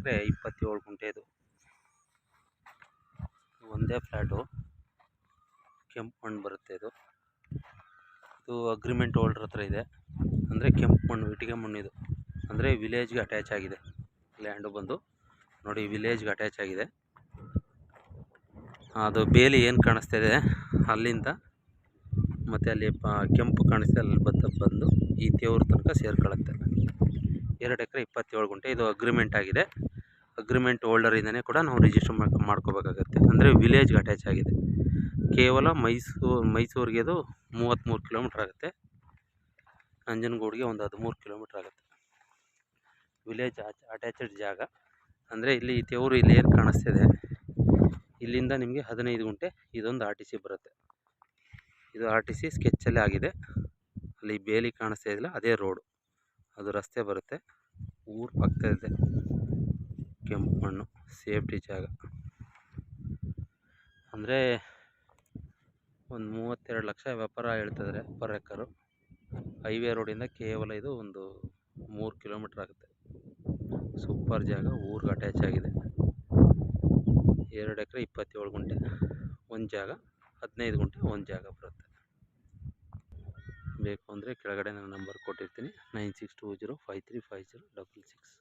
ಎಕರೆ 27 ಗುಂಟೆ ಇದು. ಒಂದೇ ಫ್ಲ್ಯಾಟು, ಕೆಂಪು ಮಣ್ಣು ಬರುತ್ತೆ ಇದು. ಅಗ್ರಿಮೆಂಟ್ ಹೋಲ್ಡರ್ ಹತ್ರ ಇದೆ. ಅಂದರೆ ಕೆಂಪು ಮಣ್ಣು, ಇಟ್ಟಿಗೆ ಮಣ್ಣು ಇದು. ಅಂದರೆ ವಿಲೇಜ್ಗೆ ಅಟ್ಯಾಚ್ ಆಗಿದೆ. ಲ್ಯಾಂಡು ಬಂದು ನೋಡಿ, ವಿಲೇಜ್ಗೆ ಅಟ್ಯಾಚ್ ಆಗಿದೆ. ಅದು ಬೇಲಿ ಏನು ಕಾಣಿಸ್ತಿದೆ ಅಲ್ಲಿಂದ ಮತ್ತು ಅಲ್ಲಿ ಕೆಂಪು ಕಾಣಿಸ್ತಿದೆ, ಅಲ್ಲಿ ಬಂದು ಈ ತೇವ್ರ ತನಕ ಸೇರ್ಕೊಳ್ಳುತ್ತೆ. 2 ಎಕರೆ 27 ಗುಂಟೆ ಇದು ಅಗ್ರಿಮೆಂಟ್ ಆಗಿದೆ. ಅಗ್ರಿಮೆಂಟ್ ಹೋಲ್ಡರಿಂದನೇ ಕೂಡ ನಾವು ರಿಜಿಸ್ಟರ್ ಮಾಡ್ಕೋಬೇಕಾಗತ್ತೆ. ಅಂದರೆ ವಿಲೇಜ್ಗೆ ಅಟ್ಯಾಚ್ ಆಗಿದೆ. ಕೇವಲ ಮೈಸೂರಿಗೆ ಅದು 33 ಕಿಲೋಮೀಟ್ರ್ ಆಗುತ್ತೆ. ನಂಜನಗೂಡಿಗೆ ಒಂದು 13 ಕಿಲೋಮೀಟ್ರ್ ಆಗುತ್ತೆ. ವಿಲೇಜ್ ಅಟ್ಯಾಚಡ್ ಜಾಗ. ಅಂದರೆ ಇಲ್ಲಿ ತೇವರು ಇಲ್ಲಿ ಏನು ಕಾಣಿಸ್ತಿದೆ, ಇಲ್ಲಿಂದ ನಿಮಗೆ 15 ಗುಂಟೆ ಇದೊಂದು RTC ಬರುತ್ತೆ. ಇದು RTC ಸ್ಕೆಚ್ಚಲ್ಲೇ ಆಗಿದೆ. ಅಲ್ಲಿ ಬೇಲಿ ಕಾಣಿಸ್ತಾ ಇದಿಲ್ಲ, ಅದೇ ರೋಡು, ಅದು ರಸ್ತೆ ಬರುತ್ತೆ. ಊರು ಪಕ್ಕದಲ್ಲಿದೆ. ಕೆಂಪು ಮಣ್ಣು, ಸೇಫ್ಟಿ ಜಾಗ. ಅಂದರೆ ಒಂದು 32 ಲಕ್ಷ ವ್ಯಾಪಾರ ಹೇಳ್ತಿದ್ದಾರೆ ಪರ್ ಎಕರು. ಹೈವೇ ರೋಡಿಂದ ಕೇವಲ ಇದು ಒಂದು 3 ಕಿಲೋಮೀಟ್ರ್ ಆಗುತ್ತೆ. ಸೂಪರ್ ಜಾಗ, ಊರಿಗೆ ಅಟ್ಯಾಚ್ ಆಗಿದೆ. 2 ಎಕರೆ 27 ಗುಂಟೆ ಒಂದು ಜಾಗ, 15 ಗುಂಟೆ ಒಂದು ಜಾಗ ಬರುತ್ತೆ. ಬೇಕು ಅಂದರೆ ಕೆಳಗಡೆ ನಾನು ನಂಬರ್ ಕೊಟ್ಟಿರ್ತೀನಿ, 9620535066.